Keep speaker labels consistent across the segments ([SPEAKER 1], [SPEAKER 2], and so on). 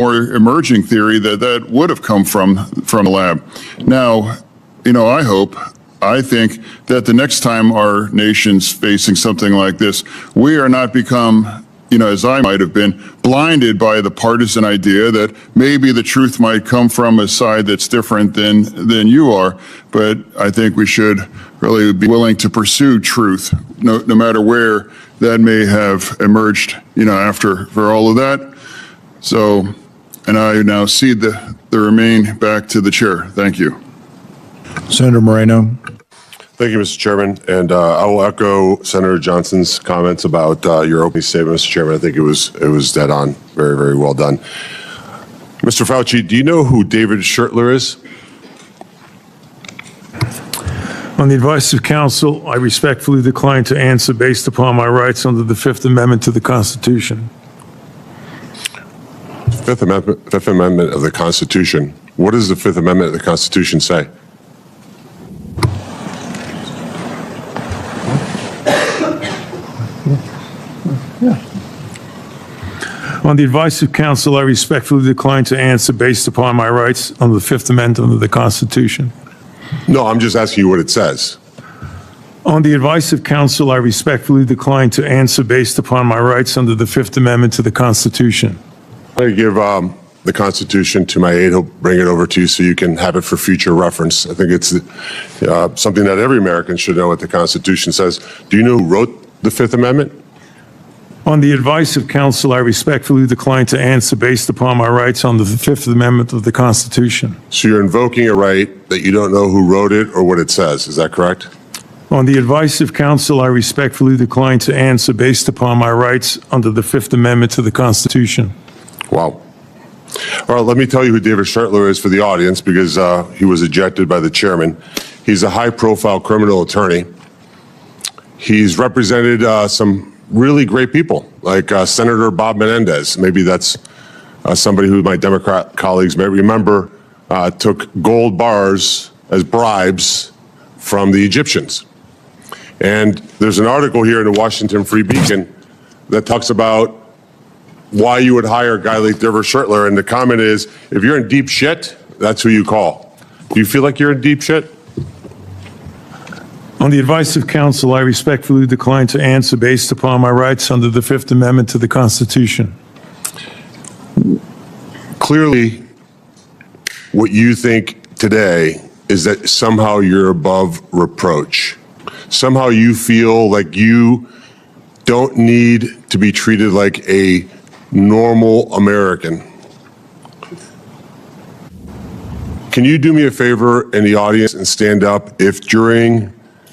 [SPEAKER 1] more emerging theory that would have come from the lab. Now, I think that the next time our nation's facing something like this, we are not become, as I might have been, blinded by the partisan idea that maybe the truth might come from a side that's different than you are. But I think we should really be willing to pursue truth, no matter where that may have emerged, for all of that. So, and I now cede the remain back to the chair. Thank you.
[SPEAKER 2] Senator Moreno.
[SPEAKER 3] Thank you, Mr. Chairman. And I will echo Senator Johnson's comments about your opening statement, Mr. Chairman. I think it was dead on. Very, very well done. Mr. Fauci, do you know who David Schertler is?
[SPEAKER 4] On the advice of counsel, I respectfully decline to answer based upon my rights under the Fifth Amendment to the Constitution.
[SPEAKER 3] Fifth Amendment of the Constitution. What does the Fifth Amendment of the Constitution say?
[SPEAKER 4] On the advice of counsel, I respectfully decline to answer based upon my rights under the Fifth Amendment of the Constitution.
[SPEAKER 3] No, I'm just asking you what it says.
[SPEAKER 4] On the advice of counsel, I respectfully decline to answer based upon my rights under the Fifth Amendment to the Constitution.
[SPEAKER 3] I'm going to give the Constitution to my aide. He'll bring it over to you so you can have it for future reference. I think it's something that every American should know what the Constitution says. Do you know who wrote the Fifth Amendment?
[SPEAKER 4] On the advice of counsel, I respectfully decline to answer based upon my rights under the Fifth Amendment of the Constitution.
[SPEAKER 3] So you're invoking a right that you don't know who wrote it or what it says. Is that correct?
[SPEAKER 4] On the advice of counsel, I respectfully decline to answer based upon my rights under the Fifth Amendment to the Constitution.
[SPEAKER 3] Wow. All right, let me tell you who David Schertler is for the audience because he was ejected by the chairman. He's a high-profile criminal attorney. He's represented some really great people, like Senator Bob Menendez. Maybe that's somebody who my Democrat colleagues may remember took gold bars as bribes from the Egyptians. And there's an article here in the Washington Free Beacon that talks about why you would hire a guy like David Schertler. And the comment is, if you're in deep shit, that's who you call. Do you feel like you're in deep shit?
[SPEAKER 4] On the advice of counsel, I respectfully decline to answer based upon my rights under the Fifth Amendment to the Constitution.
[SPEAKER 3] Clearly, what you think today is that somehow you're above reproach. Somehow you feel like you don't need to be treated like a normal American. Can you do me a favor in the audience and stand up if during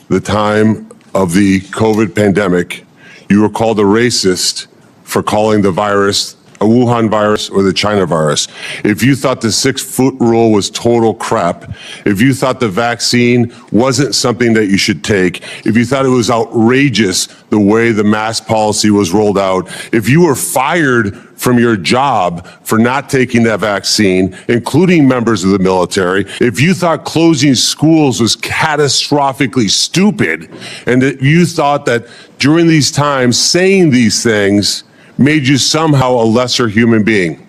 [SPEAKER 3] the time of the COVID pandemic, you were called a racist for calling the virus a Wuhan virus or the China virus? If you thought the 6-foot rule was total crap, if you thought the vaccine wasn't something that you should take, if you thought it was outrageous the way the mask policy was rolled out, if you were fired from your job for not taking that vaccine, including members of the military, if you thought closing schools was catastrophically stupid, and that you thought that during these times saying these things made you somehow a lesser human being.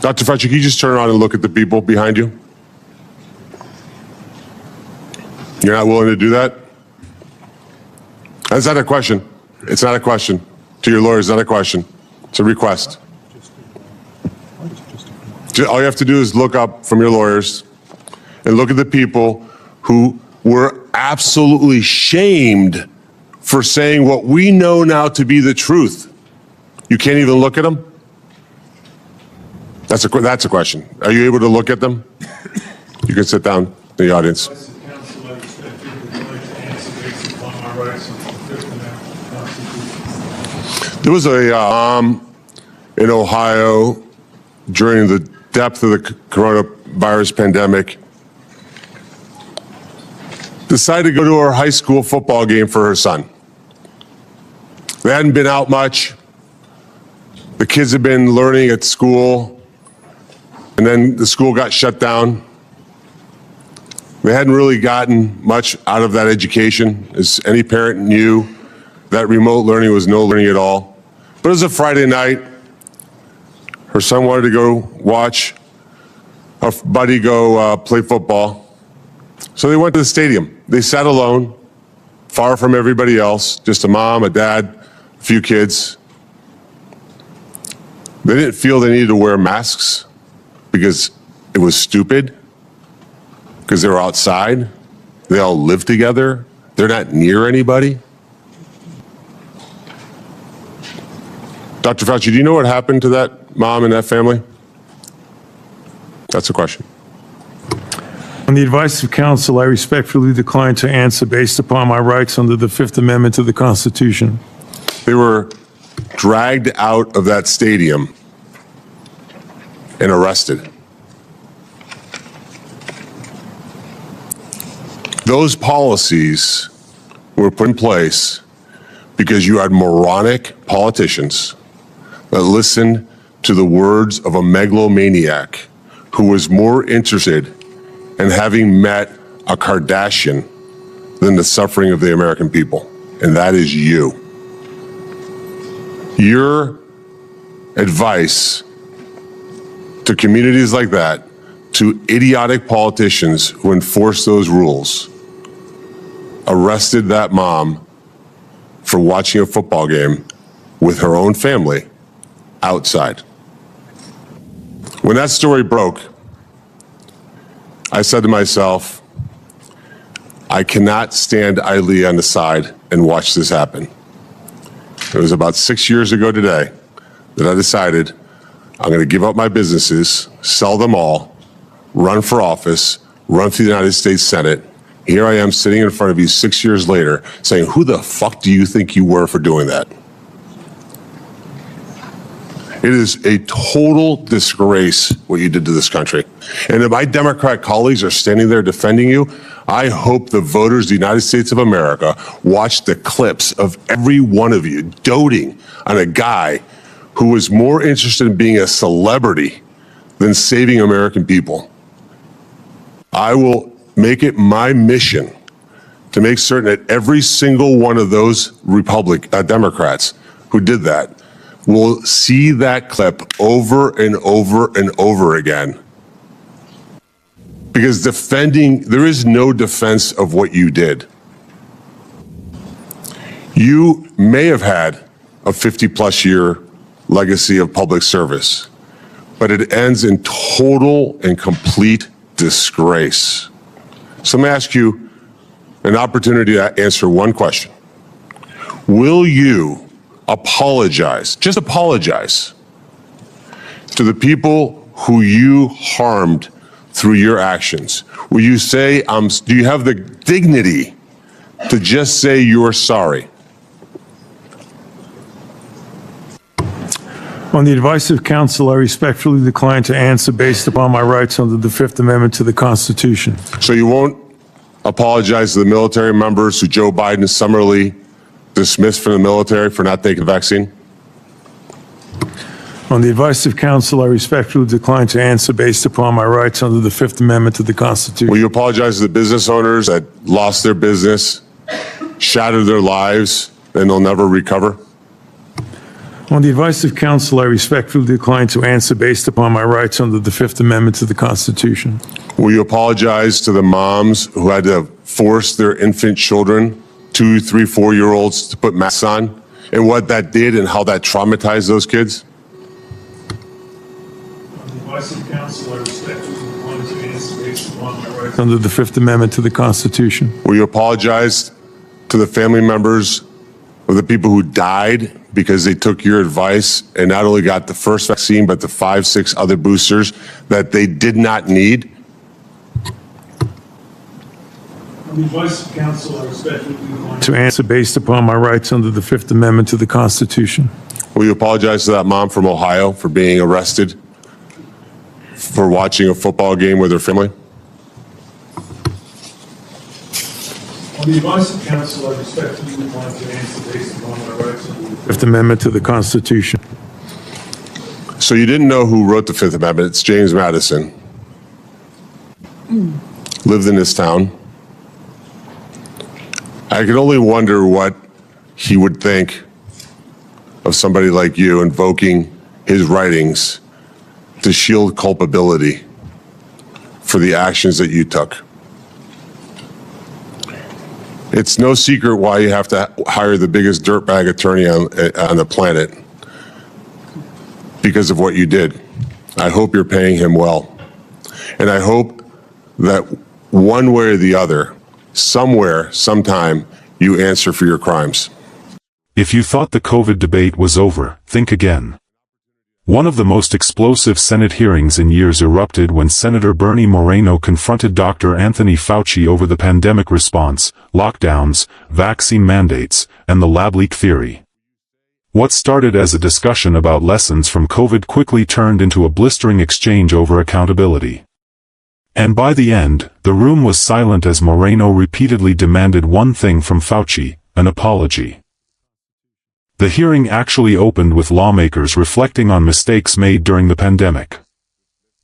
[SPEAKER 3] Dr. Fauci, can you just turn around and look at the people behind you? You're not willing to do that? That's not a question. It's not a question. To your lawyers, not a question. It's a request. All you have to do is look up from your lawyers and look at the people who were absolutely shamed for saying what we know now to be the truth. You can't even look at them? That's a question. Are you able to look at them? You can sit down in the audience. There was a in Ohio during the depth of the coronavirus pandemic decided to go to her high school football game for her son. They hadn't been out much. The kids had been learning at school, and then the school got shut down. They hadn't really gotten much out of that education, as any parent knew that remote learning was no learning at all. But it was a Friday night. Her son wanted to go watch a buddy go play football. So they went to the stadium. They sat alone, far from everybody else, just a mom, a dad, a few kids. They didn't feel they needed to wear masks because it was stupid, because they were outside. They all live together. They're not near anybody. Dr. Fauci, do you know what happened to that mom and that family? That's a question.
[SPEAKER 4] On the advice of counsel, I respectfully decline to answer based upon my rights under the Fifth Amendment to the Constitution.
[SPEAKER 3] They were dragged out of that stadium and arrested. Those policies were put in place because you had moronic politicians that listened to the words of a megalomaniac who was more interested in having met a Kardashian than the suffering of the American people, and that is you. Your advice to communities like that, to idiotic politicians who enforce those rules, arrested that mom for watching a football game with her own family outside. When that story broke, I said to myself, I cannot stand idly on the side and watch this happen. It was about 6 years ago today that I decided I'm going to give up my businesses, sell them all, run for office, run for the United States Senate. Here I am sitting in front of you 6 years later saying, who the fuck do you think you were for doing that? It is a total disgrace what you did to this country. And if my Democrat colleagues are standing there defending you, I hope the voters of the United States of America watch the clips of every one of you doting on a guy who was more interested in being a celebrity than saving American people. I will make it my mission to make certain that every single one of those Democrats who did that will see that clip over and over and over again. Because there is no defense of what you did. You may have had a 50-plus year legacy of public service, but it ends in total and complete disgrace. So let me ask you an opportunity to answer one question. Will you apologize, just apologize, to the people who you harmed through your actions? Will you say, do you have the dignity to just say you're sorry?
[SPEAKER 4] On the advice of counsel, I respectfully decline to answer based upon my rights under the Fifth Amendment to the Constitution.
[SPEAKER 3] So you won't apologize to the military members who Joe Biden summarily dismissed from the military for not taking the vaccine?
[SPEAKER 4] On the advice of counsel, I respectfully decline to answer based upon my rights under the Fifth Amendment to the Constitution.
[SPEAKER 3] Will you apologize to the business owners that lost their business, shattered their lives, and they'll never recover?
[SPEAKER 4] On the advice of counsel, I respectfully decline to answer based upon my rights under the Fifth Amendment to the Constitution.
[SPEAKER 3] Will you apologize to the moms who had to force their infant children, 2, 3, 4-year-olds, to put masks on, and what that did and how that traumatized those kids?
[SPEAKER 4] On the advice of counsel, I respectfully decline to answer based upon my rights under the Fifth Amendment to the Constitution.
[SPEAKER 3] Will you apologize to the family members of the people who died because they took your advice and not only got the first vaccine, but the 5, 6 other boosters that they did not need?
[SPEAKER 4] On the advice of counsel, I respectfully decline to answer based upon my rights under the Fifth Amendment to the Constitution.
[SPEAKER 3] Will you apologize to that mom from Ohio for being arrested for watching a football game with her family?
[SPEAKER 4] On the advice of counsel, I respectfully decline to answer based upon my rights under the Fifth Amendment to the Constitution.
[SPEAKER 3] So you didn't know who wrote the Fifth Amendment. It's James Madison. Lived in this town. I can only wonder what he would think of somebody like you invoking his writings to shield culpability for the actions that you took. It's no secret why you have to hire the biggest dirtbag attorney on the planet, because of what you did. I hope you're paying him well. And I hope that one way or the other, somewhere, sometime, you answer for your crimes.
[SPEAKER 5] If you thought the COVID debate was over, think again. One of the most explosive Senate hearings in years erupted when Senator Bernie Moreno confronted Dr. Anthony Fauci over the pandemic response, lockdowns, vaccine mandates, and the lab leak theory. What started as a discussion about lessons from COVID quickly turned into a blistering exchange over accountability. And by the end, the room was silent as Moreno repeatedly demanded one thing from Fauci: an apology. The hearing actually opened with lawmakers reflecting on mistakes made during the pandemic.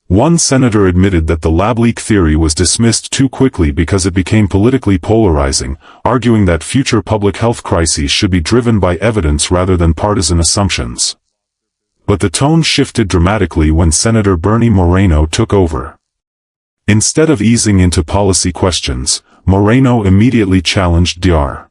[SPEAKER 5] One senator admitted that the lab leak theory was dismissed too quickly because it became politically polarizing, arguing that future public health crises should be driven by evidence rather than partisan assumptions. But the tone shifted dramatically when Senator Bernie Moreno took over. Instead of easing into policy questions, Moreno immediately challenged Dr.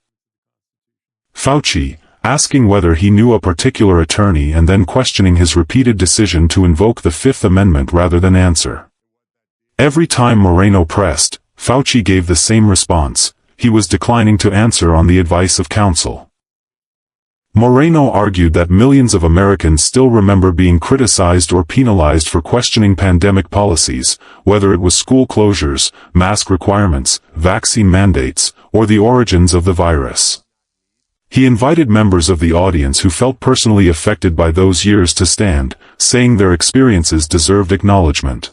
[SPEAKER 5] Fauci, asking whether he knew a particular attorney and then questioning his repeated decision to invoke the Fifth Amendment rather than answer. Every time Moreno pressed, Fauci gave the same response: he was declining to answer on the advice of counsel. Moreno argued that millions of Americans still remember being criticized or penalized for questioning pandemic policies, whether it was school closures, mask requirements, vaccine mandates, or the origins of the virus. He invited members of the audience who felt personally affected by those years to stand, saying their experiences deserved acknowledgement.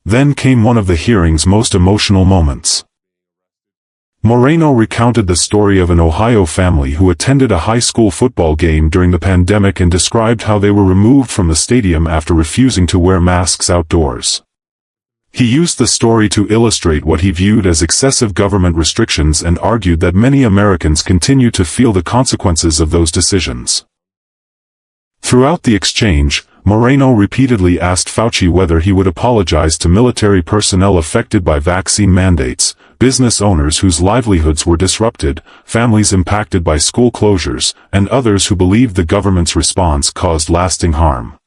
[SPEAKER 5] Then came one of the hearing's most emotional moments. Moreno recounted the story of an Ohio family who attended a high school football game during the pandemic and described how they were removed from the stadium after refusing to wear masks outdoors. He used the story to illustrate what he viewed as excessive government restrictions and argued that many Americans continue to feel the consequences of those decisions. Throughout the exchange, Moreno repeatedly asked Fauci whether he would apologize to military personnel affected by vaccine mandates, business owners whose livelihoods were disrupted, families impacted by school closures, and others who believed the government's response caused lasting harm.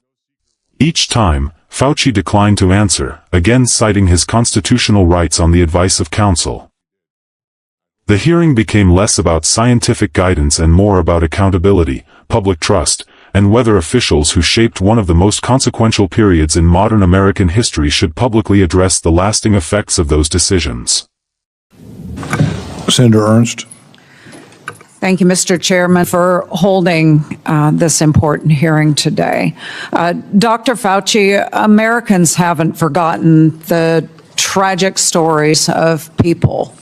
[SPEAKER 5] Each time, Fauci declined to answer, again citing his constitutional rights on the advice of counsel. The hearing became less about scientific guidance and more about accountability, public trust, and whether officials who shaped one of the most consequential periods in modern American history should publicly address the lasting effects of those decisions.
[SPEAKER 2] Senator Ernst.
[SPEAKER 6] Thank you, Mr. Chairman, for holding this important hearing today. Dr. Fauci, Americans haven't forgotten the tragic stories of people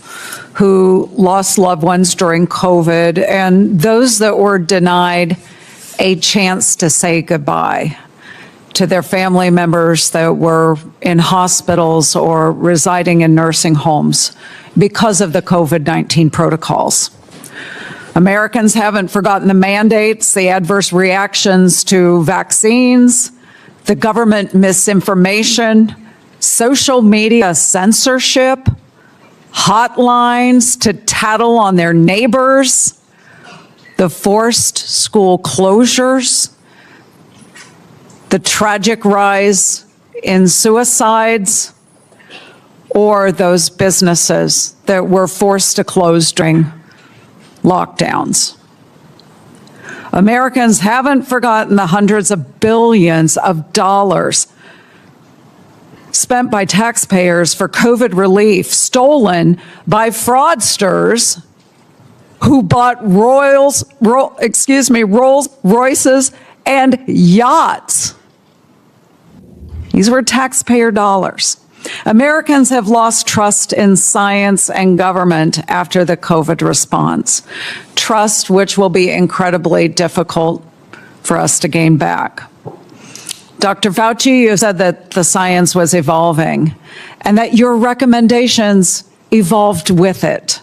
[SPEAKER 6] who lost loved ones during COVID and those that were denied a chance to say goodbye to their family members that were in hospitals or residing in nursing homes because of the COVID-19 protocols. Americans haven't forgotten the mandates, the adverse reactions to vaccines, the government misinformation, social media censorship, hotlines to tattle on their neighbors, the forced school closures, the tragic rise in suicides, or those businesses that were forced to close during lockdowns. Americans haven't forgotten the hundreds of billions of dollars spent by taxpayers for COVID relief, stolen by fraudsters who bought Rolls Royces and yachts. These were taxpayer dollars. Americans have lost trust in science and government after the COVID response, trust which will be incredibly difficult for us to gain back. Dr. Fauci, you said that the science was evolving and that your recommendations evolved with it.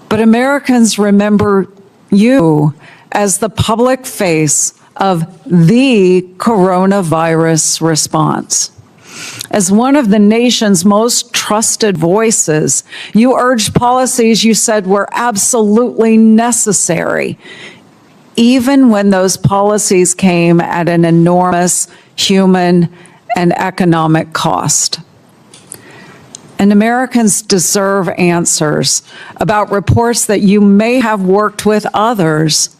[SPEAKER 6] But Americans remember you as the public face of the coronavirus response. As one of the nation's most trusted voices, you urged policies you said were absolutely necessary, even when those policies came at an enormous human and economic cost. And Americans deserve answers about reports that you may have worked with others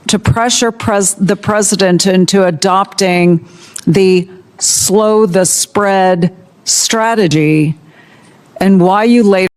[SPEAKER 6] to pressure the president into adopting the slow the spread strategy, and why you later